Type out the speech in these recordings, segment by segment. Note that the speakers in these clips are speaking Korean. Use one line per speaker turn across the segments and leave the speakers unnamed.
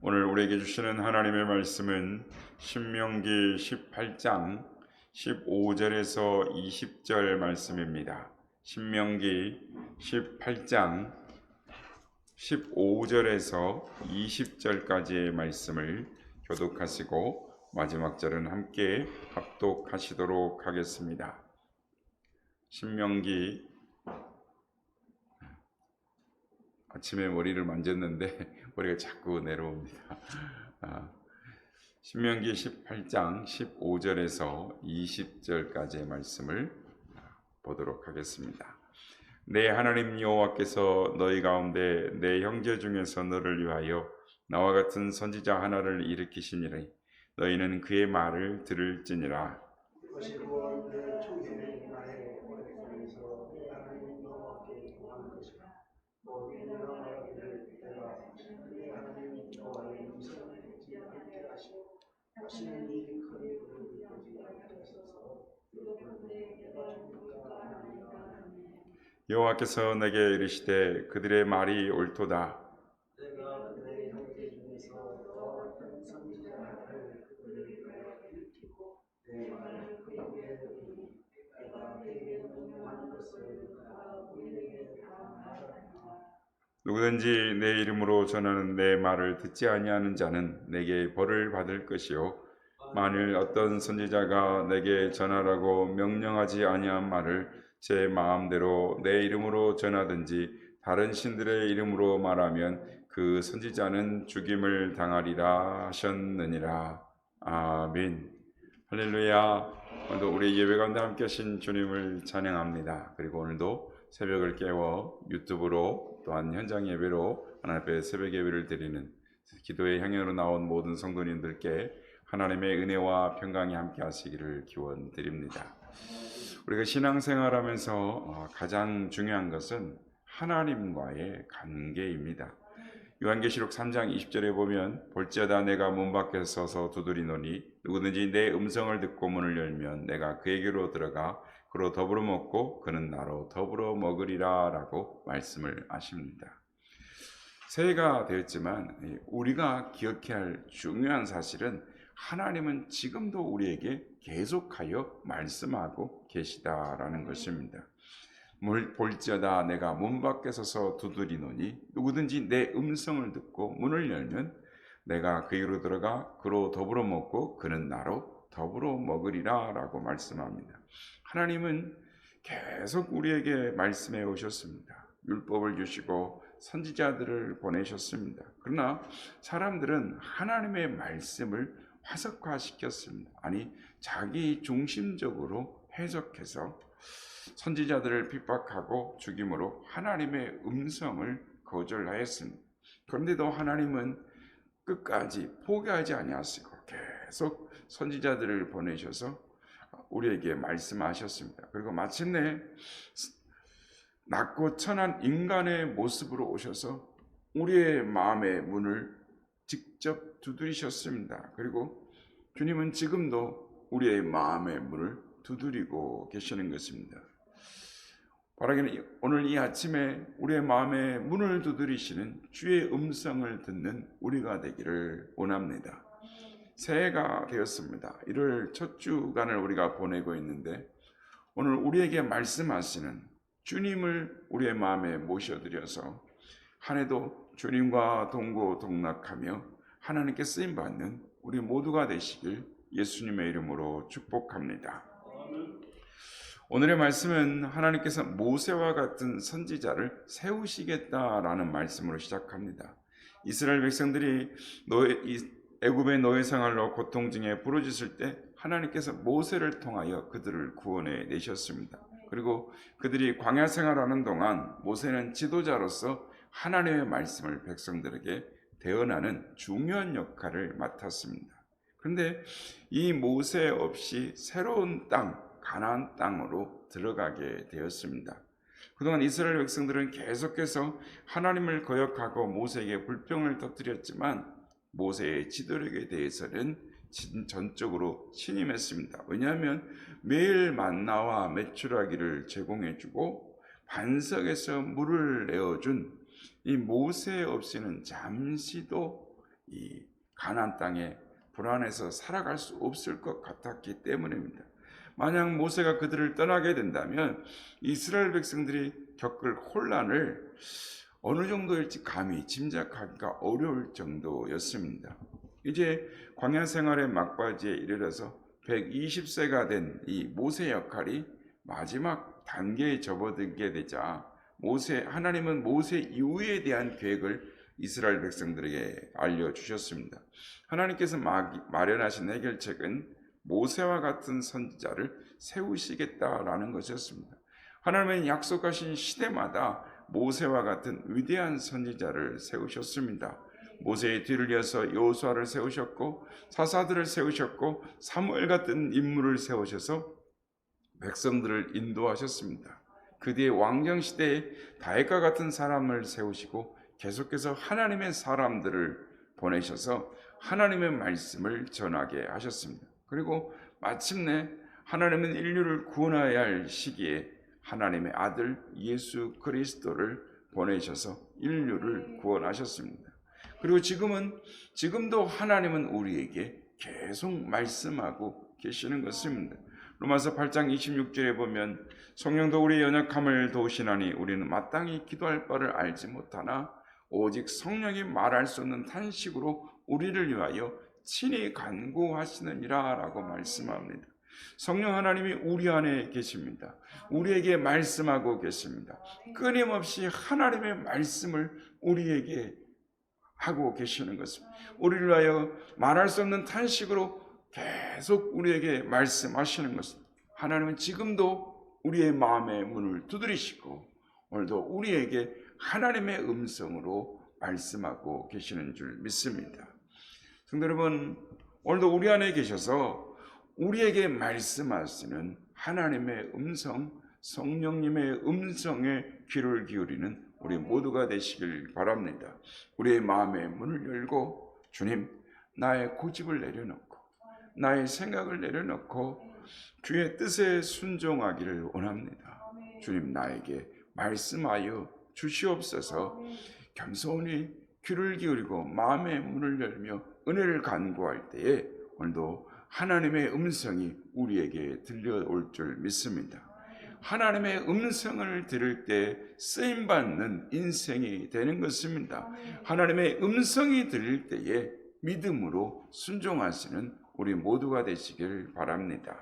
오늘 우리에게 주시는 하나님의 말씀은 신명기 18장 15절에서 20절 말씀입니다. 신명기 18장 15절에서 20절까지의 말씀을 교독하시고 마지막 절은 함께 합독하시도록 하겠습니다. 신명기, 아침에 머리를 만졌는데 머리가 자꾸 내려옵니다. 신명기 18장 15절에서 20절까지의 말씀을 보도록 하겠습니다. 내 하나님 여호와께서 너희 가운데 내 형제 중에서 너를 위하여 나와 같은 선지자 하나를 일으키시니라. 너희는 그의 말을 들을지니라. 여호와께서 내게 이르시되 그들의 말이 옳도다. 누구든지 내 이름으로 전하는 내 말을 듣지 아니하는 자는 내게 벌을 받을 것이요 만일 어떤 선지자가 내게 전하라고 명령하지 아니한 말을 제 마음대로 내 이름으로 전하든지 다른 신들의 이름으로 말하면 그 선지자는 죽임을 당하리라 하셨느니라. 아멘. 할렐루야. 오늘도 우리 예배 가운데 함께 하신 주님을 찬양합니다. 그리고 오늘도 새벽을 깨워 유튜브로 또한 현장 예배로 하나님 앞에 새벽 예배를 드리는 기도의 향연으로 나온 모든 성도님들께 하나님의 은혜와 평강이 함께 하시기를 기원드립니다. 우리가 신앙생활하면서 가장 중요한 것은 하나님과의 관계입니다. 요한계시록 3장 20절에 보면 볼지어다 내가 문 밖에 서서 두드리노니 누구든지 내 음성을 듣고 문을 열면 내가 그에게로 들어가 그로 더불어 먹고 그는 나로 더불어 먹으리라 라고 말씀을 하십니다. 새해가 되었지만 우리가 기억해야 할 중요한 사실은 하나님은 지금도 우리에게 계속하여 말씀하고 계시다라는 것입니다. 볼지어다 내가 문 밖에 서서 두드리노니 누구든지 내 음성을 듣고 문을 열면 내가 그에게로 들어가 그로 더불어 먹고 그는 나로 더불어 먹으리라 라고 말씀합니다. 하나님은 계속 우리에게 말씀해 오셨습니다. 율법을 주시고 선지자들을 보내셨습니다. 그러나 사람들은 하나님의 말씀을 화석화시켰습니다. 아니 자기 중심적으로 해석해서 선지자들을 핍박하고 죽임으로 하나님의 음성을 거절하였습니다. 그런데도 하나님은 끝까지 포기하지 아니하시고 계속 선지자들을 보내셔서 우리에게 말씀하셨습니다. 그리고 마침내 낮고 천한 인간의 모습으로 오셔서 우리의 마음의 문을 직접 두드리셨습니다. 그리고 주님은 지금도 우리의 마음의 문을 두드리고 계시는 것입니다. 바라기는 오늘 이 아침에 우리의 마음의 문을 두드리시는 주의 음성을 듣는 우리가 되기를 원합니다. 새해가 되었습니다. 1월 첫 주간을 우리가 보내고 있는데 오늘 우리에게 말씀하시는 주님을 우리의 마음에 모셔드려서 한 해도 주님과 동고동락하며 하나님께 쓰임받는 우리 모두가 되시길 예수님의 이름으로 축복합니다. 오늘의 말씀은 하나님께서 모세와 같은 선지자를 세우시겠다라는 말씀으로 시작합니다. 이스라엘 백성들이 애굽의 노예 생활로 고통 중에 부르짖을 때 하나님께서 모세를 통하여 그들을 구원해 내셨습니다. 그리고 그들이 광야 생활하는 동안 모세는 지도자로서 하나님의 말씀을 백성들에게 대언하는 중요한 역할을 맡았습니다. 그런데 이 모세 없이 새로운 땅, 가나안 땅으로 들어가게 되었습니다. 그동안 이스라엘 백성들은 계속해서 하나님을 거역하고 모세에게 불평을 터뜨렸지만 모세의 지도력에 대해서는 전적으로 신임했습니다. 왜냐하면 매일 만나와 메추라기를 제공해주고 반석에서 물을 내어준 이 모세 없이는 잠시도 이 가나안 땅에 불안해서 살아갈 수 없을 것 같았기 때문입니다. 만약 모세가 그들을 떠나게 된다면 이스라엘 백성들이 겪을 혼란을 어느 정도일지 감히 짐작하기가 어려울 정도였습니다. 이제 광야 생활의 막바지에 이르러서 120세가 된 이 모세 역할이 마지막 단계에 접어들게 되자 하나님은 모세 이후에 대한 계획을 이스라엘 백성들에게 알려주셨습니다. 하나님께서 마련하신 해결책은 모세와 같은 선지자를 세우시겠다라는 것이었습니다. 하나님은 약속하신 시대마다 모세와 같은 위대한 선지자를 세우셨습니다. 모세의 뒤를 이어서 여호수아를 세우셨고 사사들을 세우셨고 사무엘 같은 인물을 세우셔서 백성들을 인도하셨습니다. 그 뒤에 왕정시대에 다윗과 같은 사람을 세우시고 계속해서 하나님의 사람들을 보내셔서 하나님의 말씀을 전하게 하셨습니다. 그리고 마침내 하나님은 인류를 구원해야 할 시기에 하나님의 아들 예수 그리스도를 보내셔서 인류를 구원하셨습니다. 그리고 지금도 하나님은 우리에게 계속 말씀하고 계시는 것입니다. 로마서 8장 26절에 보면 성령도 우리의 연약함을 도우시나니 우리는 마땅히 기도할 바를 알지 못하나 오직 성령이 말할 수 없는 탄식으로 우리를 위하여 친히 간구하시느니라 라고 말씀합니다. 성령 하나님이 우리 안에 계십니다. 우리에게 말씀하고 계십니다. 끊임없이 하나님의 말씀을 우리에게 하고 계시는 것입니다. 우리를 위하여 말할 수 없는 탄식으로 계속 우리에게 말씀하시는 것입니다. 하나님은 지금도 우리의 마음의 문을 두드리시고 오늘도 우리에게 하나님의 음성으로 말씀하고 계시는 줄 믿습니다. 성도 여러분, 오늘도 우리 안에 계셔서 우리에게 말씀하시는 하나님의 음성, 성령님의 음성에 귀를 기울이는 우리 모두가 되시길 바랍니다. 우리의 마음의 문을 열고 주님, 나의 고집을 내려놓고 나의 생각을 내려놓고 주의 뜻에 순종하기를 원합니다. 주님, 나에게 말씀하여 주시옵소서. 겸손히 귀를 기울이고 마음의 문을 열며 은혜를 간구할 때에 오늘도 하나님의 음성이 우리에게 들려올 줄 믿습니다. 하나님의 음성을 들을 때 쓰임받는 인생이 되는 것입니다. 하나님의 음성이 들릴 때에 믿음으로 순종하시는 우리 모두가 되시길 바랍니다.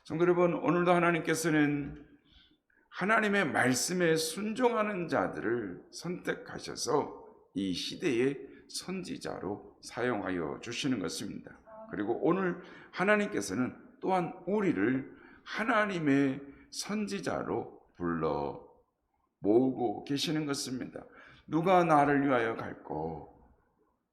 성도 여러분, 오늘도 하나님께서는 하나님의 말씀에 순종하는 자들을 선택하셔서 이 시대의 선지자로 사용하여 주시는 것입니다. 그리고 오늘 하나님께서는 또한 우리를 하나님의 선지자로 불러 모으고 계시는 것입니다. 누가 나를 위하여 갈꼬?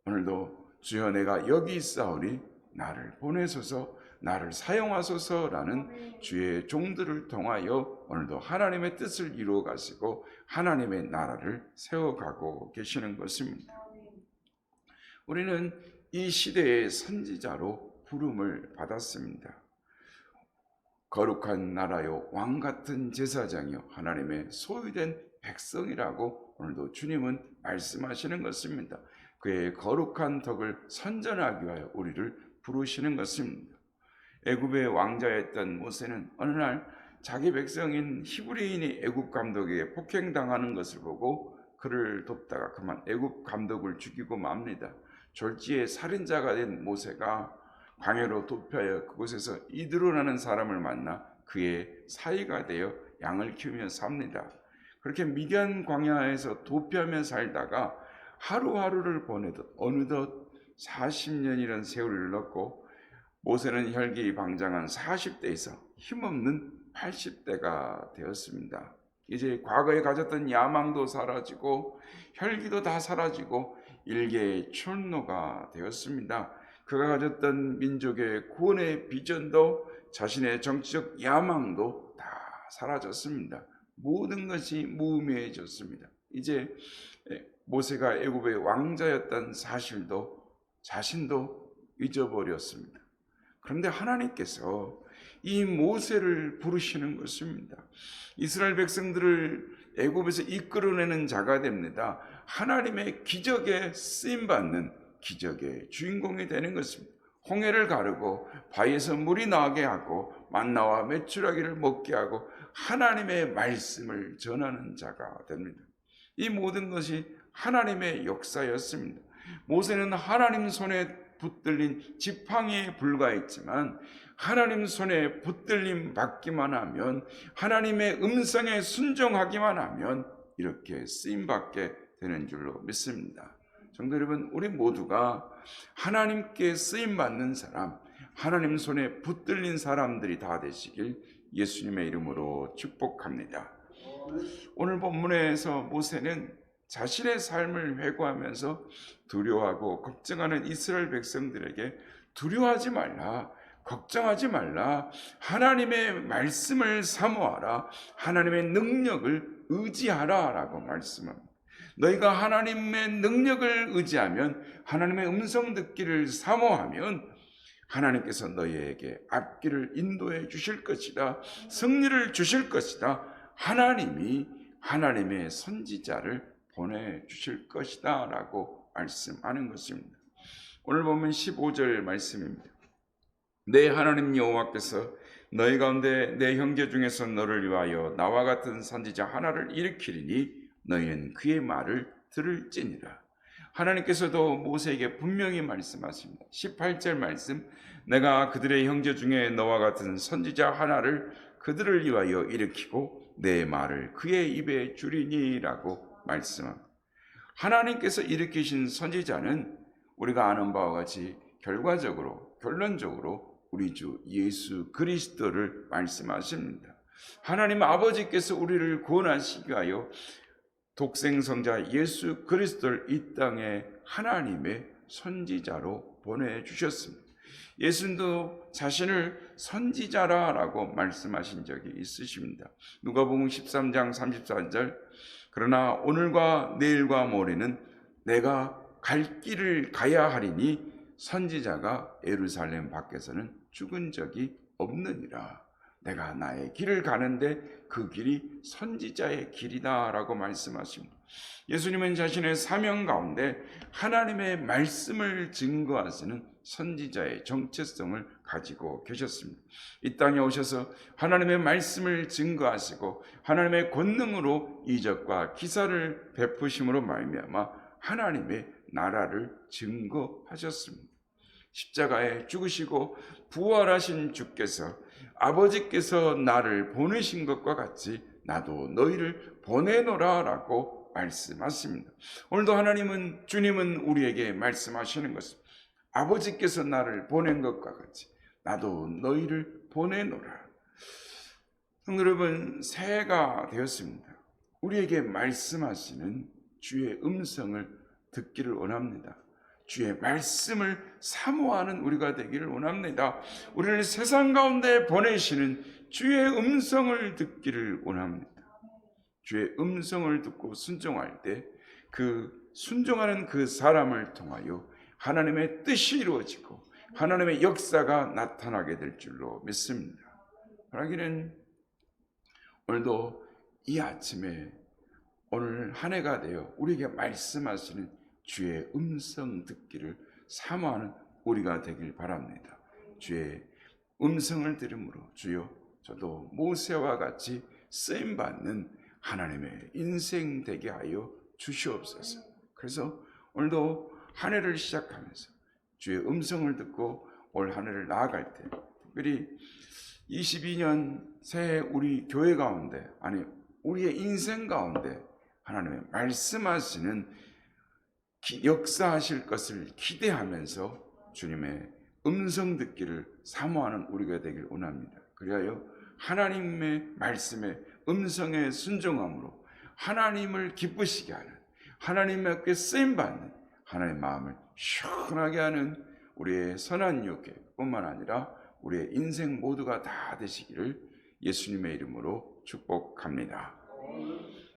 오늘도 주여 내가 여기 있사오니 나를 보내소서, 나를 사용하소서라는 주의 종들을 통하여 오늘도 하나님의 뜻을 이루어 가시고 하나님의 나라를 세워가고 계시는 것입니다. 우리는 이 시대의 선지자로 부름을 받았습니다. 거룩한 나라요 왕같은 제사장이요 하나님의 소유된 백성이라고 오늘도 주님은 말씀하시는 것입니다. 그의 거룩한 덕을 선전하기 위하여 우리를 부르시는 것입니다. 애굽의 왕자였던 모세는 어느 날 자기 백성인 히브리인이 애굽 감독에게 폭행당하는 것을 보고 그를 돕다가 그만 애굽 감독을 죽이고 맙니다. 졸지에 살인자가 된 모세가 광야로 도피하여 그곳에서 이드로라는 사람을 만나 그의 사이가 되어 양을 키우며 삽니다. 그렇게 미디안 광야에서 도피하며 살다가 하루하루를 보내듯 어느덧 40년이라는 세월을 넣고 모세는 혈기방장한 40대에서 힘없는 80대가 되었습니다. 이제 과거에 가졌던 야망도 사라지고 혈기도 다 사라지고 일개의 촌노가 되었습니다. 그가 가졌던 민족의 구원의 비전도 자신의 정치적 야망도 다 사라졌습니다. 모든 것이 무의미해졌습니다. 이제 모세가 애굽의 왕자였던 사실도 자신도 잊어버렸습니다. 그런데 하나님께서 이 모세를 부르시는 것입니다. 이스라엘 백성들을 애굽에서 이끌어내는 자가 됩니다. 하나님의 기적에 쓰임받는 기적의 주인공이 되는 것입니다. 홍해를 가르고 바위에서 물이 나게 하고 만나와 메추라기를 먹게 하고 하나님의 말씀을 전하는 자가 됩니다. 이 모든 것이 하나님의 역사였습니다. 모세는 하나님 손에 붙들린 지팡이에 불과했지만 하나님 손에 붙들림 받기만 하면, 하나님의 음성에 순종하기만 하면 이렇게 쓰임받게 되는 줄로 믿습니다. 성도 여러분, 우리 모두가 하나님께 쓰임받는 사람, 하나님 손에 붙들린 사람들이 다 되시길 예수님의 이름으로 축복합니다. 오늘 본문에서 모세는 자신의 삶을 회고하면서 두려워하고 걱정하는 이스라엘 백성들에게 두려워하지 말라, 걱정하지 말라, 하나님의 말씀을 사모하라, 하나님의 능력을 의지하라 라고 말씀합니다. 너희가 하나님의 능력을 의지하면, 하나님의 음성 듣기를 사모하면 하나님께서 너희에게 앞길을 인도해 주실 것이다, 승리를 주실 것이다, 하나님이 하나님의 선지자를 보내주실 것이다 라고 말씀하는 것입니다. 오늘 보면 15절 말씀입니다. 내 하나님 여호와께서 너희 가운데 내 형제 중에서 너를 위하여 나와 같은 선지자 하나를 일으키리니 너희는 그의 말을 들을지니라. 하나님께서도 모세에게 분명히 말씀하십니다. 18절 말씀, 내가 그들의 형제 중에 너와 같은 선지자 하나를 그들을 위하여 일으키고 내 말을 그의 입에 주리니 라고 말씀합니다. 하나님께서 일으키신 선지자는 우리가 아는 바와 같이 결론적으로 우리 주 예수 그리스도를 말씀하십니다. 하나님 아버지께서 우리를 구원하시기 위하여 독생성자 예수 그리스도를 이 땅에 하나님의 선지자로 보내주셨습니다. 예수님도 자신을 선지자라고 말씀하신 적이 있으십니다. 누가복음 13장 34절, 그러나 오늘과 내일과 모레는 내가 갈 길을 가야 하리니 선지자가 예루살렘 밖에서는 죽은 적이 없느니라. 내가 나의 길을 가는데 그 길이 선지자의 길이다 라고 말씀하십니다. 예수님은 자신의 사명 가운데 하나님의 말씀을 증거하시는 선지자의 정체성을 가지고 계셨습니다. 이 땅에 오셔서 하나님의 말씀을 증거하시고 하나님의 권능으로 이적과 기사를 베푸심으로 말미암아 하나님의 나라를 증거하셨습니다. 십자가에 죽으시고 부활하신 주께서 아버지께서 나를 보내신 것과 같이 나도 너희를 보내노라 라고 말씀하십니다. 오늘도 주님은 우리에게 말씀하시는 것입니다. 아버지께서 나를 보낸 것과 같이 나도 너희를 보내노라. 여러분, 새해가 되었습니다. 우리에게 말씀하시는 주의 음성을 듣기를 원합니다. 주의 말씀을 사모하는 우리가 되기를 원합니다. 우리를 세상 가운데 보내시는 주의 음성을 듣기를 원합니다. 주의 음성을 듣고 순종할 때 그 순종하는 그 사람을 통하여 하나님의 뜻이 이루어지고 하나님의 역사가 나타나게 될 줄로 믿습니다. 그러기는 오늘도 이 아침에 오늘 한 해가 되어 우리에게 말씀하시는 주의 음성 듣기를 사모하는 우리가 되길 바랍니다. 주의 음성을 들음으로 주여 저도 모세와 같이 쓰임받는 하나님의 인생 되게 하여 주시옵소서. 그래서 오늘도 한 해를 시작하면서 주의 음성을 듣고 올 한 해를 나아갈 때, 특별히 22년 새해 우리 교회 가운데, 아니 우리의 인생 가운데 하나님의 말씀하시는 역사하실 것을 기대하면서 주님의 음성 듣기를 사모하는 우리가 되길 원합니다. 그리하여 하나님의 말씀에 음성에 순종함으로 하나님을 기쁘시게 하는, 하나님께 쓰임받는 하나님의 마음을 시원하게 하는 우리의 선한 유혹 뿐만 아니라 우리의 인생 모두가 다 되시기를 예수님의 이름으로 축복합니다.